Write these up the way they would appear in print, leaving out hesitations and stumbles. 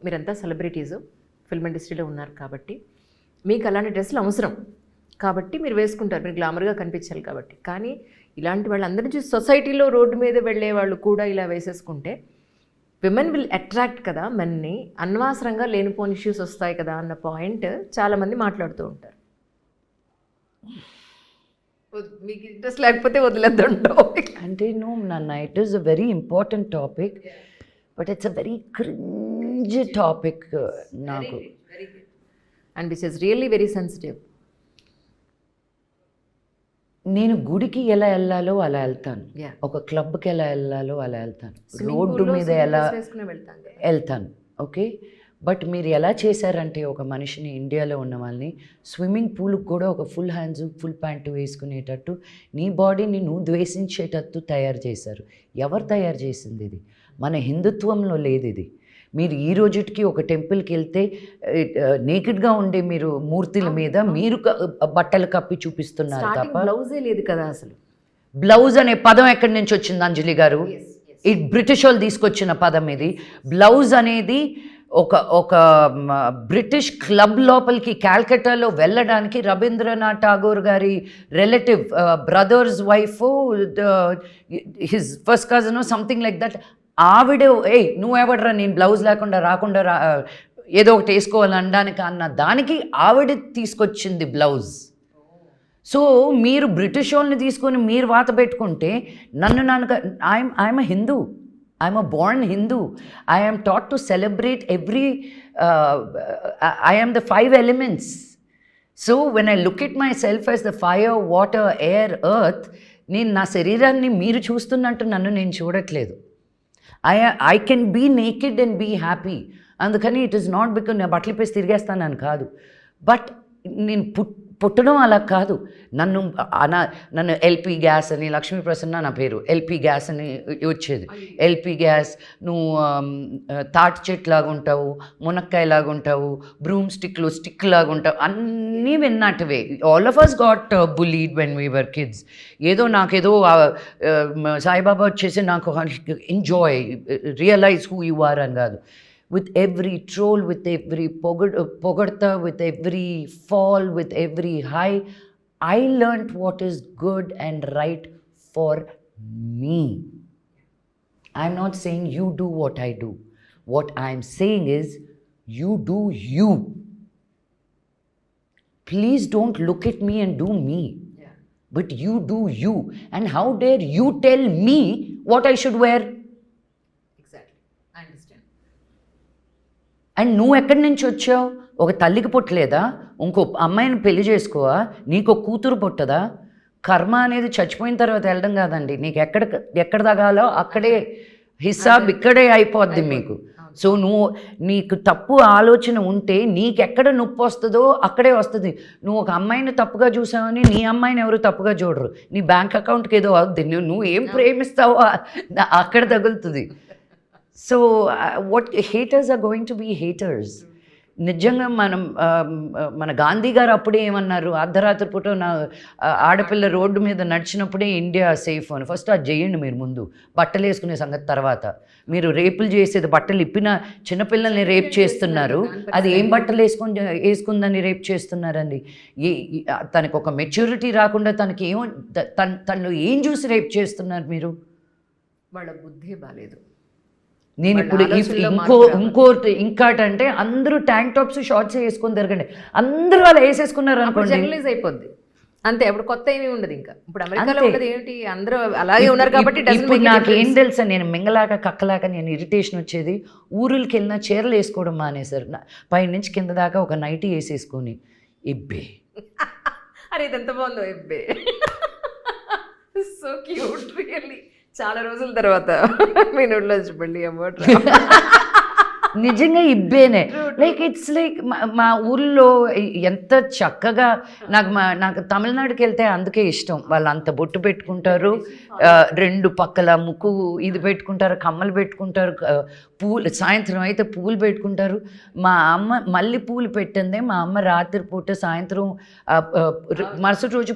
మీరంతా celebrities, film ఇండస్ట్రీలో ఉన్నారు కాబట్టి మీకు అలాంటి డ్రెస్సులు అవసరం కాబట్టి మీరు వేసుకుంటారు, మీరు గ్లామర్గా కనిపించాలి కాబట్టి. కానీ ఇలాంటి వాళ్ళందరినీ చూసి సొసైటీలో రోడ్డు మీద వెళ్ళే వాళ్ళు కూడా ఇలా వేసేసుకుంటే విమెన్ విల్ అట్రాక్ట్ కదా మెన్ని, అనవసరంగా లేనిపోని ఇష్యూస్ వస్తాయి కదా అన్న పాయింట్ చాలామంది మాట్లాడుతూ ఉంటారు. మీకు ఇంట్రెస్ట్ లేకపోతే వదిలేద్దాం టాపిక్. అంటే నాన్న it is a very important topic, but it's a very cringe topic నాకు. And which is really very sensitive. నేను గుడికి ఎలా వెళ్ళాలో అలా వెళ్తాను, ఒక క్లబ్కి ఎలా వెళ్ళాలో అలా వెళ్తాను, రోడ్డు మీద ఎలా వెళ్తాను. ఓకే, బట్ మీరు ఎలా చేశారంటే ఒక మనిషిని, ఇండియాలో ఉన్న వాళ్ళని స్విమ్మింగ్ పూల్కి కూడా ఒక ఫుల్ హ్యాండ్స్ ఫుల్ ప్యాంటు వేసుకునేటట్టు నీ బాడీని నువ్వు ద్వేషించేటట్టు తయారు చేశారు. ఎవరు తయారు చేసింది ఇది? మన హిందుత్వంలో లేదు ఇది. మీరు ఈ రోజుకి ఒక టెంపుల్కి వెళ్తే నేకెడ్గా ఉండే మీరు మూర్తుల మీద మీరు బట్టలు కప్పి చూపిస్తున్నారు తప్ప బ్లౌజే లేదు కదా అసలు. బ్లౌజ్ అనే పదం ఎక్కడి నుంచి వచ్చింది అంజలి గారు? ఈ బ్రిటిష్ వాళ్ళు తీసుకొచ్చిన పదం ఇది. బ్లౌజ్ అనేది ఒక బ్రిటిష్ క్లబ్ లోపలికి క్యాల్కటాలో వెళ్ళడానికి రవీంద్రనాథ్ ఠాగూర్ గారి relative brother's wife, his first cousin something like that, ఆవిడ నువ్వెవడరా నేను బ్లౌజ్ లేకుండా రాకుండా ఏదో ఒకటి వేసుకోవాలి అనడానికి అన్న దానికి ఆవిడ తీసుకొచ్చింది బ్లౌజ్. సో మీరు బ్రిటిష్ వాళ్ళని తీసుకొని మీరు వాత పెట్టుకుంటే I'm a Hindu, I'm a Born Hindu. I am taught to celebrate every I am the 5 elements. So when I look at myself as the fire, water, air, earth, నేను నా శరీరాన్ని మీరు చూస్తున్నట్టు నన్ను నేను చూడట్లేదు. I can be naked and be happy. అందుకని it is not because నేను బట్టలు పేసి తిరిగేస్తానని కాదు, బట్ నేను పుట్టడం అలా కాదు. నన్ను ఎల్పి గ్యాస్ అని, లక్ష్మీ ప్రసన్న నా పేరు, ఎల్పి గ్యాస్ అని వచ్చేది. ఎల్పి గ్యాస్, నువ్వు తాటి చెట్టు లాగా ఉంటావు, మునక్కాయ లాగా ఉంటావు, బ్రూమ్ స్టిక్ లాగా ఉంటావు, అన్నీ విన్నట్టువే. All of us got bullied when we were kids. నాకేదో సాయిబాబా వచ్చేసి నాకు enjoy, realize who you are అని కాదు. With every troll, with every pogarta, with every fall, with every high, I learnt what is good and right for me. I'm not saying you do what I do. What I'm saying is you do you. Please don't look at me and do me. Yeah. But you do you. And how dare you tell me what I should wear? And నువ్వు ఎక్కడి నుంచి వచ్చావు? ఒక తల్లికి పుట్టలేదా? ఇంకో అమ్మాయిని పెళ్లి చేసుకోవా? నీకు కూతురు పుట్టదా? కర్మ అనేది చచ్చిపోయిన తర్వాత వెళ్ళడం కాదండి. నీకు ఎక్కడ తగాలో అక్కడే హిసాబ్ ఇక్కడే అయిపోద్ది మీకు. సో నీకు తప్పు ఆలోచన ఉంటే నీకెక్కడ నొప్పి వస్తుందో అక్కడే వస్తుంది. నువ్వు ఒక అమ్మాయిని తప్పుగా చూసావని నీ అమ్మాయిని ఎవరు తప్పుగా చూడరు. నీ బ్యాంక్ అకౌంట్కి ఏదో అవుద్ది, నువ్వు ఏం ప్రేమిస్తావో అక్కడ తగులుతుంది. So what haters are going to be haters. నిజంగా మన గాంధీ గారు అప్పుడే ఏమన్నారు, అర్ధరాత్రి పూట ఆడపిల్ల రోడ్డు మీద నడిచినప్పుడే ఇండియా సేఫ్ అని. ఫస్ట్ అది చేయండి మీరు ముందు, బట్టలు వేసుకునే సంగతి తర్వాత. మీరు రేపులు చేసేది, బట్టలు ఇప్పిన చిన్నపిల్లల్ని రేప్ చేస్తున్నారు, అది ఏం బట్టలు వేసుకుందని రేప్ చేస్తున్నారండి? తనకు ఒక మెచ్యూరిటీ రాకుండా తను ఏం చూసి రేప్ చేస్తున్నారు మీరు? వాళ్ళ బుద్ధి బాలేదు. నేను ఇప్పుడు ఇంకోటంటే అందరూ ట్యాంక్ టాప్స్ షార్ట్స్ వేసుకొని తిరగండి, అందరూ అలా వేసేసుకున్నారు అనుకోండి, జనరలైజ్ అయిపోద్ది అంతే. అప్పుడు కొత్త ఏమీ ఉండదు. ఇంకా ఇప్పుడు అమెరికాలో ఉండదు ఏంటి, అందరూ అలాగే ఉన్నారు కాబట్టి. ఇప్పుడు నాకు ఏం తెలుసా, నేను మింగలాక కక్కలాక నేను ఇరిటేషన్ వచ్చేది. ఊరులకి వెళ్ళినా చీరలు వేసుకోవడం మానేశారు. పై నుంచి కింద దాకా ఒక నైటీ వేసేసుకొని ఇబ్బే. అరే ఇది ఎంత బాగుందో ఇబ్బే, సో క్యూట్ రియల్లీ. చాలా రోజుల తర్వాత మీ నోట్లో చెప్పండి అమౌంట్. నిజంగా ఇబ్బేనే. లైక్ ఇట్స్ లైక్ మా ఊళ్ళో ఎంత చక్కగా నాకు తమిళనాడుకి వెళ్తే అందుకే ఇష్టం. వాళ్ళు అంత బొట్టు పెట్టుకుంటారు, 2 పక్కల ముక్కు ఇది పెట్టుకుంటారు, కమ్మలు పెట్టుకుంటారు, పూలు సాయంత్రం అయితే పూలు పెట్టుకుంటారు. మా అమ్మ మళ్ళీ పూలు పెట్టిందే, మా అమ్మ రాత్రిపూట సాయంత్రం మరుసటి రోజు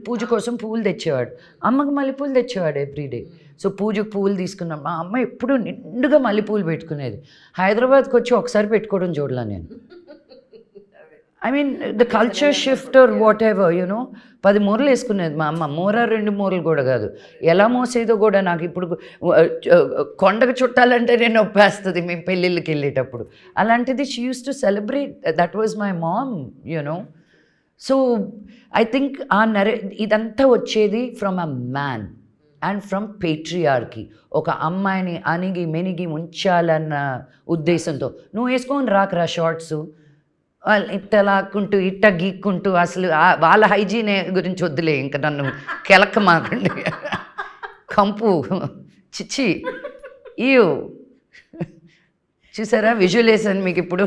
పూజ కోసం పూలు తెచ్చేవాడు. అమ్మకి మల్లెపూలు తెచ్చేవాడు ఎవ్రీడే. సో పూజకు పువ్వులు తీసుకున్నాం. మా అమ్మ ఎప్పుడు నిండుగా మల్లెపూలు పెట్టుకునేది. హైదరాబాద్కి వచ్చి ఒకసారి పెట్టుకోవడం చూడలా నేను. I mean the culture shift or whatever 10 మూరలు వేసుకునేది మా అమ్మ. 2 మూరలు కూడా కాదు, ఎలా మోసేదో కూడా నాకు ఇప్పుడు కొండకు చుట్టాలంటే నేను నొప్పేస్తుంది మేము పెళ్ళిళ్ళకి వెళ్ళేటప్పుడు. అలాంటిది she use to celebrate, that was my mom. So I think ఇదంతా వచ్చేది from a man and from patriarchy. ఒక అమ్మాయిని అణిగి మెనిగి ఉంచాలన్న ఉద్దేశంతో నువ్వు వేసుకొని రాకరా షార్ట్స్, వాళ్ళు ఇట్ట లాక్కుంటూ ఇట్ట గీక్కుంటూ, అసలు వాళ్ళ హైజీన్ గురించి వద్దులే, ఇంకా నన్ను కెలక్క మాకండి, కంపు చిచ్చి ఇయో. చూసారా విజువలైజేషన్ మీకు ఇప్పుడు.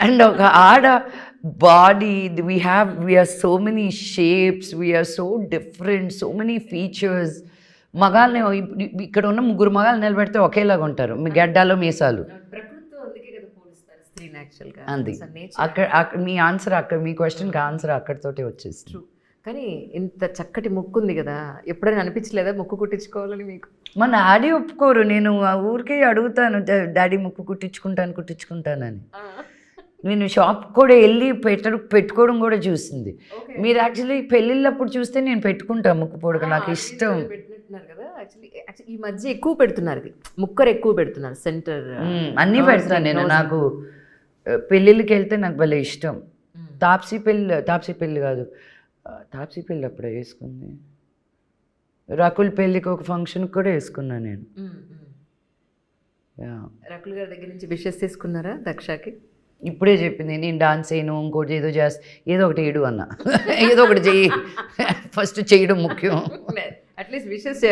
అండ్ ఒక ఆడ body, we're so many shapes, we're so different, so many features. మగాల్ని ఇక్కడ ఉన్న 3 మగాలు నిలబెడితే ఒకేలాగా ఉంటారు, మీ గడ్డాలు మీసాలు. అంది అక్కడ మీ ఆన్సర్, అక్కడ మీ క్వశ్చన్కి ఆన్సర్ అక్కడితోటే వచ్చేస్తుంది. కానీ ఇంత చక్కటి ముక్కు ఉంది కదా, ఎప్పుడైనా అనిపించలేదా ముక్కు కుట్టించుకోవాలని మీకు? మా డాడీ ఒప్పుకోరు, నేను ఆ ఊరికే అడుగుతాను, డాడీ ముక్కు కుట్టించుకుంటానని. నేను షాప్ కూడా వెళ్ళి పెట్టుకోవడం కూడా చూసింది. మీరు యాక్చువల్లీ పెళ్ళిళ్ళప్పుడు చూస్తే నేను పెట్టుకుంటాను ముక్కు పొడుగు, నాకు ఇష్టం. కదా యాక్చువల్లీ ఈ మధ్య ఎక్కువ పెడుతున్నారు, ఇది ముక్కరు ఎక్కువ పెడుతున్నారు, సెంటర్ అన్నీ పెడతాను నేను. నాకు పెళ్ళిళ్ళకి వెళ్తే నాకు భలే ఇష్టం. తాప్సీ పెళ్ళి కాదు, తాప్సీ పెళ్ళి అప్పుడే వేసుకుంది, రకుల్ పెళ్ళికి ఒక ఫంక్షన్కి కూడా వేసుకున్నాను నేను. రకుల్ గారి దగ్గర నుంచి విషెస్ తీసుకున్నారా దక్షకి? ఇప్పుడే చెప్పింది, నేను డాన్స్ చేయను, ఇంకోటి ఏదో ఏదో ఒకటి ఏడు అన్న, ఏదో ఒకటి చెయ్యి, ఫస్ట్ చేయడం ముఖ్యం. At least wishes,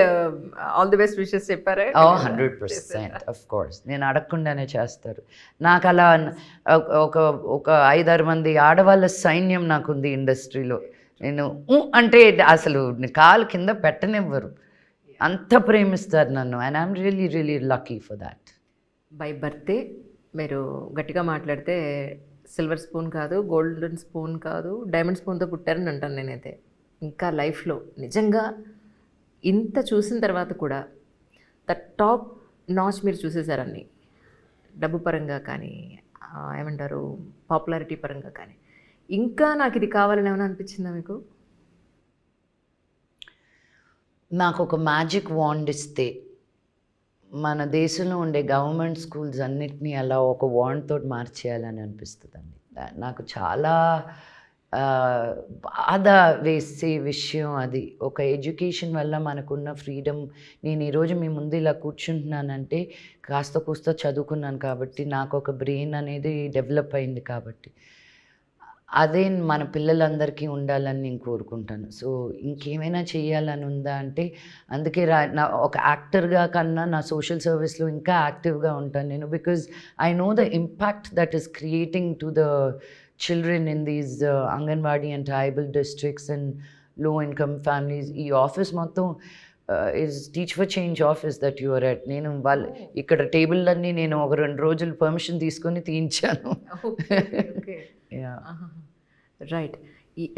all the best wishes చెప్పారా? 100% ఆఫ్ కోర్స్, నేను అడగకుండానే చేస్తారు. నాకు అలా ఒక 5-6 మంది ఆడవాళ్ళ సైన్యం నాకుంది ఇండస్ట్రీలో. నేను అంటే అసలు కాలు కింద పెట్టనివ్వరు, అంత ప్రేమిస్తారు నన్ను. And I'm really really lucky for that. By birthday మీరు గట్టిగా మాట్లాడితే సిల్వర్ స్పూన్ కాదు, గోల్డెన్ స్పూన్ కాదు, డైమండ్ స్పూన్తో పుట్టారని అంటాను నేనైతే. ఇంకా లైఫ్లో నిజంగా ఇంత చూసిన తర్వాత కూడా ద టాప్ నాచ్ మీరు చూసేసారని, డబ్బు పరంగా కానీ, ఏమంటారు పాపులారిటీ పరంగా కానీ. ఇంకా నాకు ఇది కావాలని ఏమైనా అనిపించిందా మీకు? నాకు ఒక మ్యాజిక్ వాండ్ ఇస్తే మన దేశంలో ఉండే గవర్నమెంట్ స్కూల్స్ అన్నిటినీ అలా ఒక వాండ్ తోటి మార్చేయాలని అనిపిస్తుందండి. నాకు చాలా బాధ వేసే విషయం అది. ఒక ఎడ్యుకేషన్ వల్ల మనకున్న ఫ్రీడమ్, నేను ఈరోజు మీ ముందు ఇలా కూర్చుంటున్నానంటే కాస్త కూస్త చదువుకున్నాను కాబట్టి, నాకు ఒక బ్రెయిన్ అనేది డెవలప్ అయింది కాబట్టి, అదే మన పిల్లలందరికీ ఉండాలని నేను కోరుకుంటాను. సో ఇంకేమైనా చేయాలని ఉందా అంటే, అందుకే నా ఒక యాక్టర్గా కన్నా నా సోషల్ సర్వీస్లో ఇంకా యాక్టివ్గా ఉంటాను నేను. Because I know the impact that is creating to the children in these Anganwadi and tribal districts and low income families. ఈ ఆఫీస్ మొత్తం is Teach for Change office that you are at. నేను వాళ్ళు ఇక్కడ టేబుల్లన్నీ నేను ఒక 2 రోజులు permission తీసుకొని తీయించాను. Right.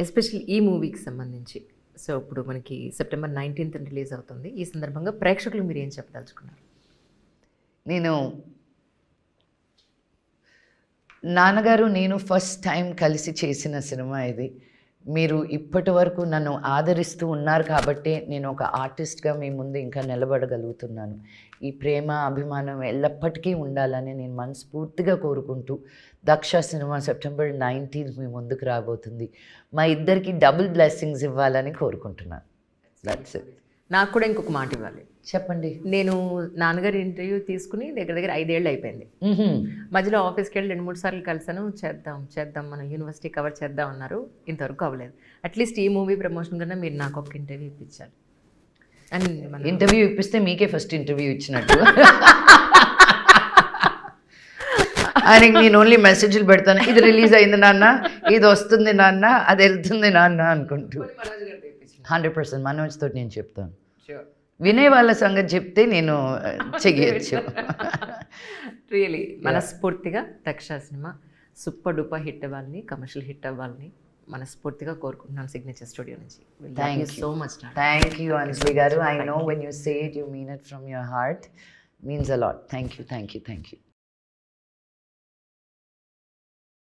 Especially ఈ మూవీకి సంబంధించి, సో ఇప్పుడు మనకి September 19th రిలీజ్ అవుతుంది. ఈ సందర్భంగా ప్రేక్షకులు మీరు ఏం చెప్పదలుచుకున్నారు? నేను నాన్నగారు నేను ఫస్ట్ టైం కలిసి చేసిన సినిమా ఇది. మీరు ఇప్పటి వరకు నన్ను ఆదరిస్తూ ఉన్నారు కాబట్టి నేను ఒక ఆర్టిస్ట్గా మీ ముందు ఇంకా నిలబడగలుగుతున్నాను. ఈ ప్రేమ అభిమానం ఎల్లప్పటికీ ఉండాలని నేను మనస్ఫూర్తిగా కోరుకుంటూ, దక్ష సినిమా September 19th మీ ముందుకు రాబోతుంది. మా ఇద్దరికి డబుల్ బ్లెస్సింగ్స్ ఇవ్వాలని కోరుకుంటున్నాను. That's it. నాకు కూడా ఇంకొక మాట ఇవ్వాలి. చెప్పండి. నేను నాన్నగారి ఇంటర్వ్యూ తీసుకుని దగ్గర 5 ఏళ్ళు అయిపోయింది. మధ్యలో ఆఫీస్కి వెళ్ళి 2-3 సార్లు కలిసాను. చేద్దాం మనం యూనివర్సిటీ కవర్ చేద్దాం అన్నారు, ఇంతవరకు అవ్వలేదు. అట్లీస్ట్ ఈ మూవీ ప్రమోషన్ కన్నా మీరు నాకు ఒక ఇంటర్వ్యూ ఇప్పించాలి. అండ్ ఇంటర్వ్యూ ఇప్పిస్తే మీకే ఫస్ట్ ఇంటర్వ్యూ ఇచ్చినట్టు. ఆయనకి నేను ఓన్లీ మెసేజ్లు పెడతాను, ఇది రిలీజ్ అయింది నాన్న, ఇది వస్తుంది నాన్న, అది వెళ్తుంది నాన్న అనుకుంటూ. 100% మనోజ్ తోటి నేను చెప్తాను. వినే వాళ్ళ సంగతి చెప్తే నేను చెయ్యొచ్చు. రియలీ మనస్ఫూర్తిగా Daksha cinema super duper hit అవ్వాలని, కమర్షియల్ హిట్ అవ్వాలని మనస్ఫూర్తిగా కోరుకుంటున్నాను సిగ్నేచర్ స్టూడియో నుంచి. Thank you so much. Thank you, Anjali Garu. I know when you say it, you mean it from your heart. Means a lot. Thank you.